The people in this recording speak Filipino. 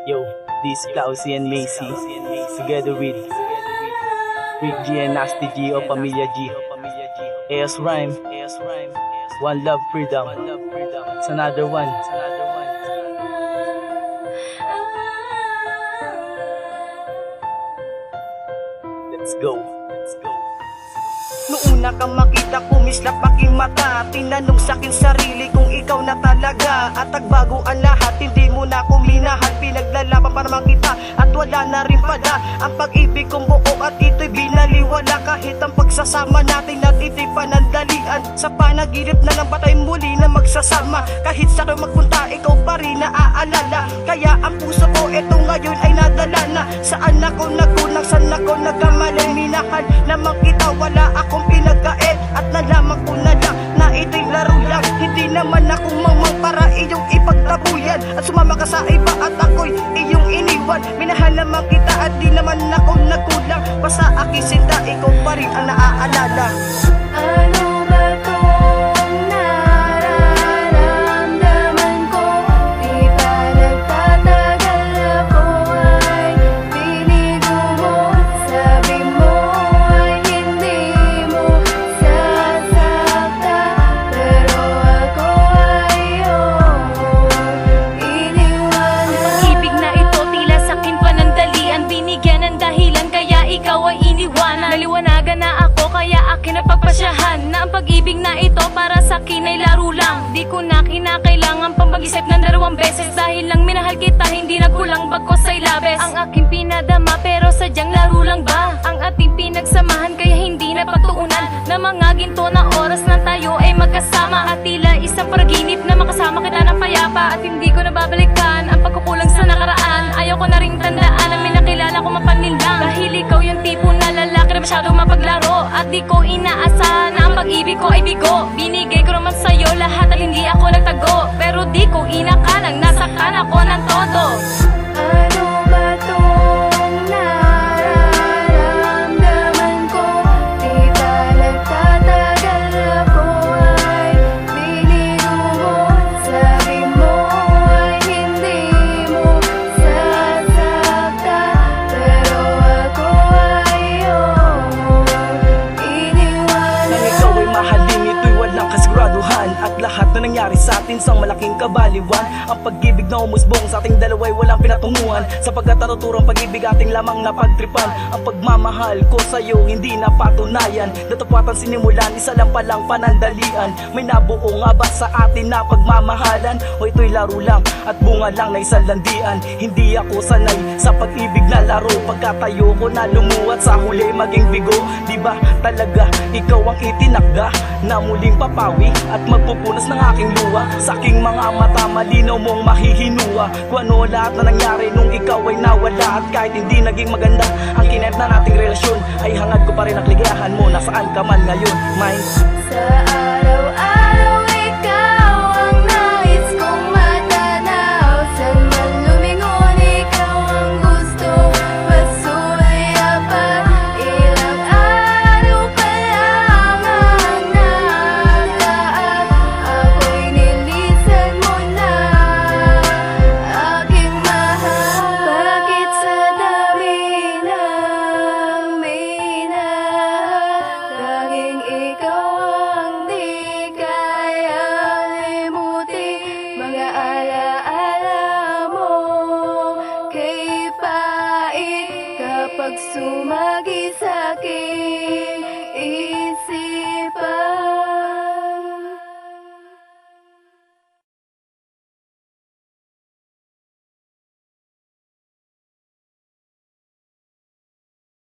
Yo, this Klausy and Macy, together with Rick G and Nasty G o Pamilya G. AS Rhyme, One Love Freedom. It's another one. Let's go. Noong una kang makita, kumislap aking mata. Tinanong sa'kin sarili kung ikaw na talaga. At nagbago ang lahat, hindi mo na ako minahal. Pinaglalaban para makita at wala na rin pala ang pag-ibig kong buo at ito'y binaliwala. Kahit ang pagsasama natin at ito'y panandalian. Sa panaginip na lang ba tayo muli na magsasama? Kahit saan tayo magpunta, ikaw pa rin naaalala. Kaya ang puso ko eto ngayon ay nadala na. Saan ako nagkulang, saan ako nagkamali? Minahal naman kita, wala akong pinagkait. At nalaman ko na lang na ito'y laro lang. Hindi naman ako mamang para iyong ipagtabuyan at sumama ka sa iba at ako'y iyong iniwan. Minahal naman kita at di naman ako nagkulang. Basta aking sinta, ikaw pa rin ang naaalala. Ano ba tong nararamdaman ko? Di ba nagtatagal ako ay pinigo mo? Sabi mo ay hindi mo sasakta, pero ako ay iniwanan. Pag-ibig na ito tila sa'kin panandalian, binigyan ng dahilan kaya ikaw ay iniwanan. Naliwanagan na ako kaya akin napagpasyahan na ang pag-ibig na ito para sa'kin ay laro lang. Di ko na kinakailangan pang mag-isip ng dalawang beses, dahil lang minahal kita, hindi nagkulang bagkos ay labes. Ang aking pinadama pero sadyang laro lang ba? Ang ating pinagsamahan kaya hindi na pagtuunan na mga ginto na oras na tayo ay magkasama. At tila isang panaginip na makasama kita ng payapa. At hindi ko nababalikan ang pagkukulang sa nakaraan. Ayaw ko na rin tandaan ang minakilala ko mapanlinlang, dahil ikaw yung tipo na lalaki na masyadong mapaglaro. At di ko inaasahan na ang pag-ibig ko ay bigo. Binigay ko naman sa'yo lahat at hindi ako nagtago, pero di ko inakalang nasaktan ako ng todo. Ano ba tong nararamdaman ko? Di ba nagtatagal ako ay pinigo mo? Sabi mo ay hindi mo sasakta, pero ako ay iniwanan. Nang ikaw ay mahalin, ito'y walang kasiguraduhan. At lahat na nangyari sa atin sang malaking kabaliwan. Ang pag-ibig na umusbong sa ating dalawa'y walang pinatunguhan, sapagkat ang naturang pag-ibig ating lamang napagtripan. Ang pagmamahal ko sa'yo hindi napatunayan, natapatan sinimulan, isa lang palang panandalian. May nabuo nga ba sa atin na pagmamahalan? O ito'y laro lang at bunga lang na isang landian? Hindi ako sanay sa pag-ibig na laro, pagkatayo ko na lumuwat sa huli maging bigo. Di ba talaga ikaw ang itinakda na muling papawi at magpupunas ng aking luha? Sa aking mga mata malinaw mong mahihinua kung ano lahat na nangyari nung ikaw ay nawala. At kahit hindi naging maganda ang kinahit na nating relasyon, ay hangad ko pa rin ang kaligayahan mo nasaan ka man ngayon, may. Sa araw-araw ikaw ang nais kong matanaw. Saan man lumingon, ikaw ang gustong pasuyapan. Ilang araw pa lang ang nakaraan, ako'y nilisan mo na, aking mahal. Bakit sa dami ng minahal, tanging ikaw ang di kaya limutin? Mga alaala mo kay pait kapag sumagi sa'king isipan.